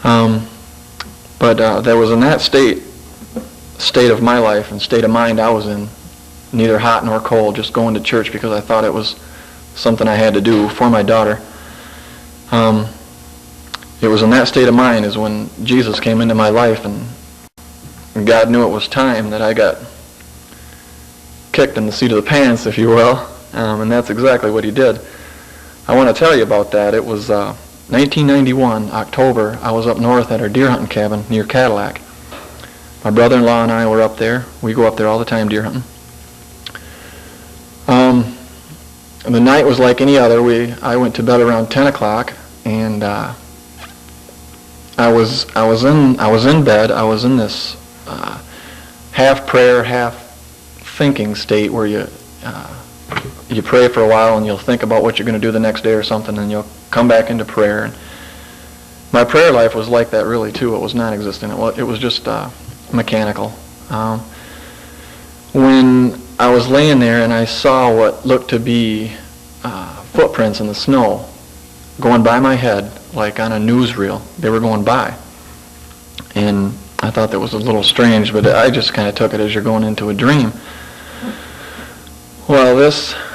But there was in that state of my life and state of mind I was in, neither hot nor cold, just going to church because I thought it was something I had to do for my daughter. It was in that state of mind is when Jesus came into my life, and God knew it was time that I got kicked in the seat of the pants, if you will, and that's exactly what he did. I want to tell you about that. It was 1991, October. I was up north at our deer hunting cabin near Cadillac. My brother-in-law and I were up there. We go up there all the time deer hunting. The night was like any other. I went to bed around 10 o'clock, and I was in bed. I was in this half prayer, half thinking state where you pray for a while and you'll think about what you're going to do the next day or something, and you'll come back into prayer. And my prayer life was like that really too. It was non-existent. It was just mechanical. When I was laying there and I saw what looked to be footprints in the snow going by my head like on a newsreel. They were going by. And I thought that was a little strange, but I just kind of took it as you're going into a dream. Well,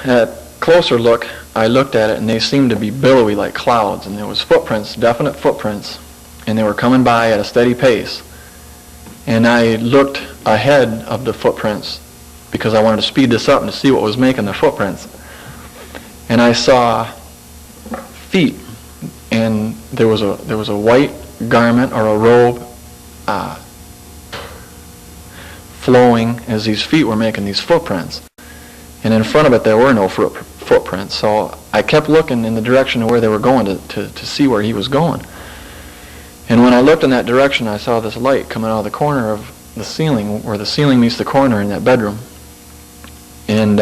at closer look, I looked at it and they seemed to be billowy like clouds, and there was footprints, definite footprints, and they were coming by at a steady pace. And I looked ahead of the footprints because I wanted to speed this up and to see what was making the footprints. And I saw feet, and there was a white garment or a robe flowing as these feet were making these footprints. And in front of it there were no footprints. So I kept looking in the direction of where they were going to see where he was going. And when I looked in that direction, I saw this light coming out of the corner of the ceiling, where the ceiling meets the corner in that bedroom. And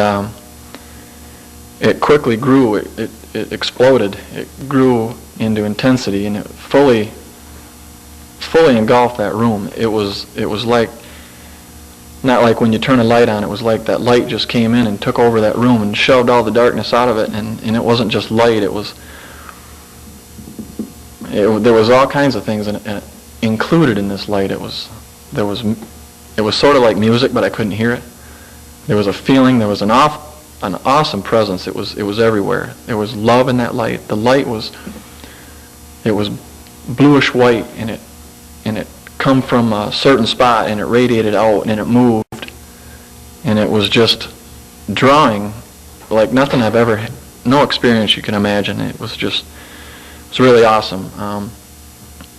it quickly grew. It exploded. It grew into intensity, and it fully engulfed that room. It was like, not like when you turn a light on, it was like that light just came in and took over that room and shoved all the darkness out of it, and it wasn't just light, there was all kinds of things included in this light. It was sort of like music, but I couldn't hear it. There was a feeling, there was an awesome presence. It was everywhere. There was love in that light. The light was bluish white, and it come from a certain spot, and it radiated out, and it moved, and it was just drawing like nothing I've ever had, no experience you can imagine. It was really awesome.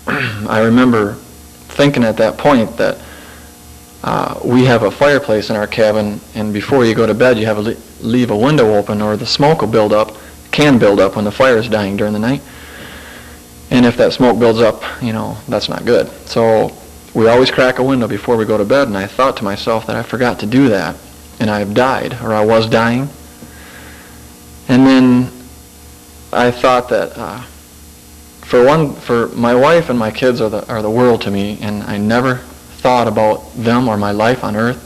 I remember thinking at that point that we have a fireplace in our cabin, and before you go to bed you have to leave a window open, or the smoke will can build up when the fire is dying during the night. And if that smoke builds up, that's not good. So we always crack a window before we go to bed, and I thought to myself that I forgot to do that, and I've died, or I was dying. And then I thought that for my wife and my kids are the world to me, and I never thought about them or my life on earth.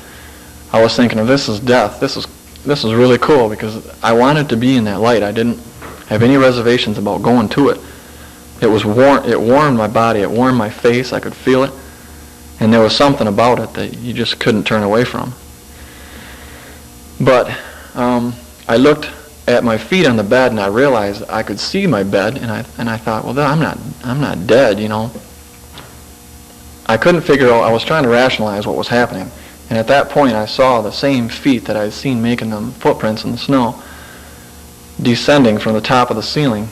I was thinking of this as death. This is really cool, because I wanted to be in that light. I didn't have any reservations about going to it. It was warm. It warmed my body. It warmed my face. I could feel it, and there was something about it that you just couldn't turn away from. But I looked at my feet on the bed, and I realized I could see my bed, and I thought, well, I'm not dead, I couldn't figure out. I was trying to rationalize what was happening, and at that point, I saw the same feet that I'd seen making them footprints in the snow descending from the top of the ceiling.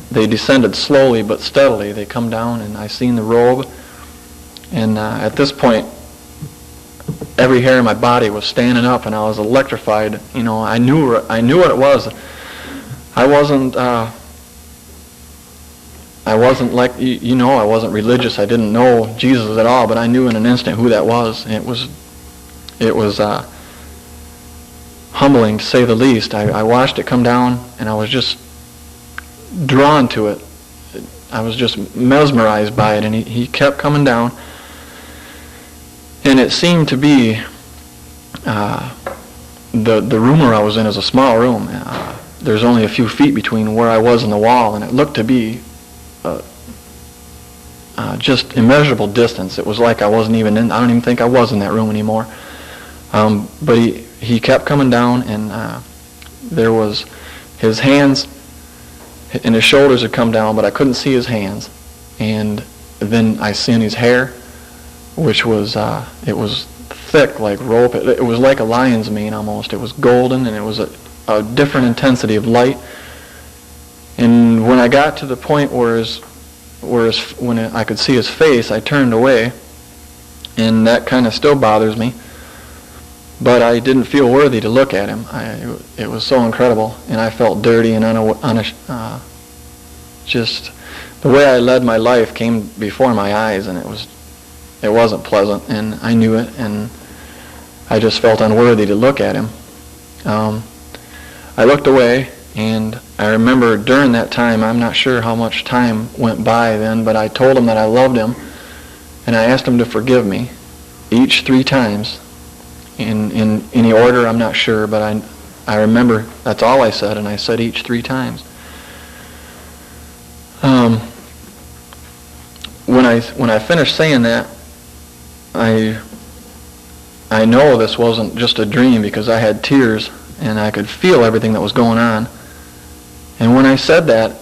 They descended slowly but steadily. They come down, and I seen the robe. And at this point, every hair in my body was standing up, and I was electrified. I knew what it was. I wasn't like I wasn't religious. I didn't know Jesus at all, but I knew in an instant who that was. And it was humbling, to say the least. I watched it come down, and I was just drawn to it. I was just mesmerized by it, and he kept coming down, and it seemed to be the room where I was in is a small room. There's only a few feet between where I was and the wall, and it looked to be just immeasurable distance. It was like I wasn't even in. I don't even think I was in that room anymore. But he kept coming down, and there was his hands and his shoulders had come down, but I couldn't see his hands. And then I seen his hair, which was it was thick like rope. It was like a lion's mane almost. It was golden, and it was a different intensity of light. And when I got to the point when I could see his face, I turned away, and that kind of still bothers me. But I didn't feel worthy to look at him. It was so incredible, and I felt dirty and just the way I led my life came before my eyes, and it wasn't pleasant, and I knew it, and I just felt unworthy to look at him. I looked away, and I remember during that time, I'm not sure how much time went by then, but I told him that I loved him, and I asked him to forgive me, each 3 times. In any order, I'm not sure, but I remember that's all I said, and I said each 3 times. When I finished saying that, I know this wasn't just a dream, because I had tears and I could feel everything that was going on. And when I said that,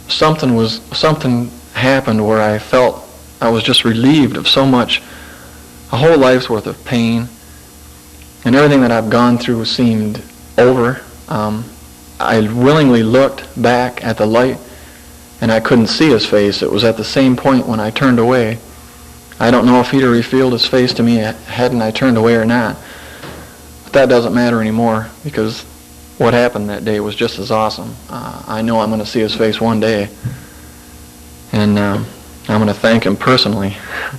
something happened where I felt I was just relieved of so much, a whole life's worth of pain. And everything that I've gone through seemed over. I willingly looked back at the light, and I couldn't see his face. It was at the same point when I turned away. I don't know if he'd have revealed his face to me hadn't I turned away or not. But that doesn't matter anymore, because what happened that day was just as awesome. I know I'm going to see his face one day, and I'm going to thank him personally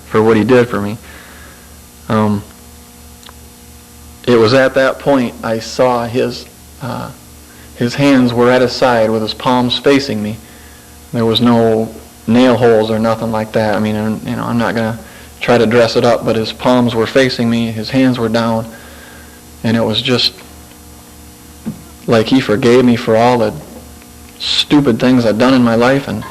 for what he did for me. It was at that point I saw his hands were at his side with his palms facing me. There was no nail holes or nothing like that. I mean, I'm not going to try to dress it up, but his palms were facing me, his hands were down, and it was just like he forgave me for all the stupid things I'd done in my life, and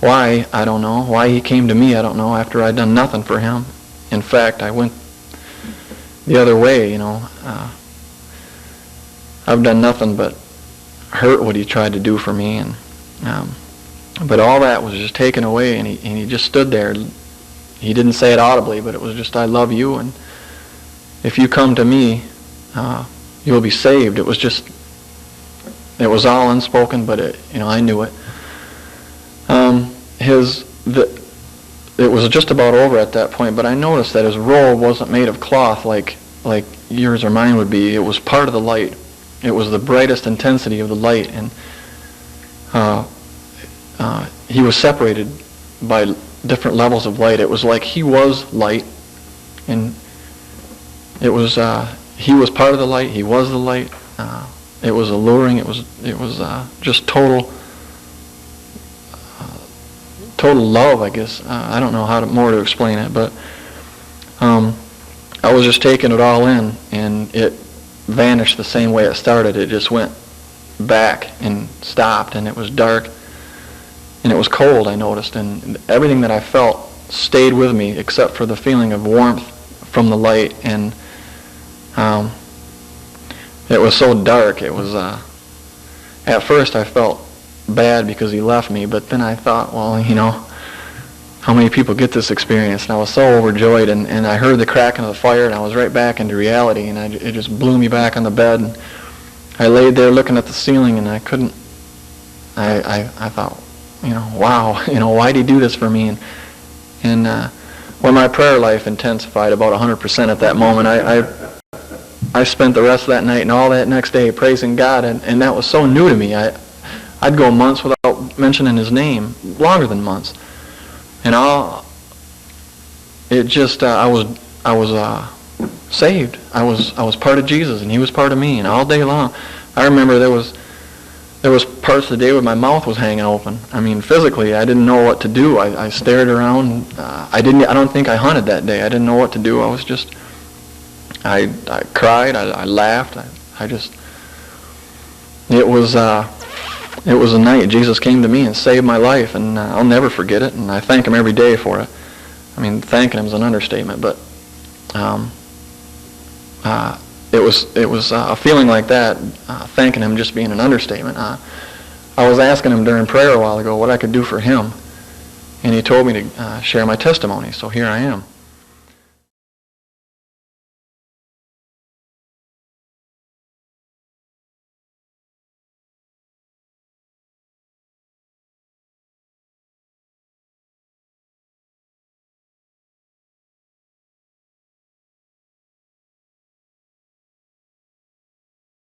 why, I don't know. Why he came to me, I don't know, after I'd done nothing for him. In fact, I went the other way, I've done nothing but hurt what he tried to do for me, and but all that was just taken away, and he just stood there. He didn't say it audibly, but it was just, I love you, and if you come to me, you'll be saved. It was all unspoken, but I knew it. It was just about over at that point, but I noticed that his robe wasn't made of cloth like yours or mine would be. It was part of the light. It was the brightest intensity of the light, and he was separated by different levels of light. It was like he was light, and it was he was part of the light. He was the light. It was alluring. It was just total love, I guess. I don't know how more to explain it, but I was just taking it all in, and it vanished the same way it started. It just went back and stopped, and it was dark, and it was cold, I noticed, and everything that I felt stayed with me except for the feeling of warmth from the light. And it was so dark. It was at first I felt bad because he left me, but then I thought, well, how many people get this experience? And I was so overjoyed, and I heard the cracking of the fire, and I was right back into reality, and it just blew me back on the bed, and I laid there looking at the ceiling, and I couldn't, I thought, wow, why'd he do this for me? And when my prayer life intensified about 100% at that moment, I spent the rest of that night and all that next day praising God, and that was so new to me. I'd go months without mentioning his name, longer than months. And I was saved. I was part of Jesus, and he was part of me, and all day long. I remember there was parts of the day where my mouth was hanging open. I mean, physically, I didn't know what to do. I stared around. I don't think I hunted that day. I didn't know what to do. I was just, I cried. I laughed. It was a night Jesus came to me and saved my life, and I'll never forget it, and I thank Him every day for it. I mean, thanking Him is an understatement, but it was a feeling like that, thanking Him just being an understatement. I was asking Him during prayer a while ago what I could do for Him, and He told me to share my testimony, so here I am.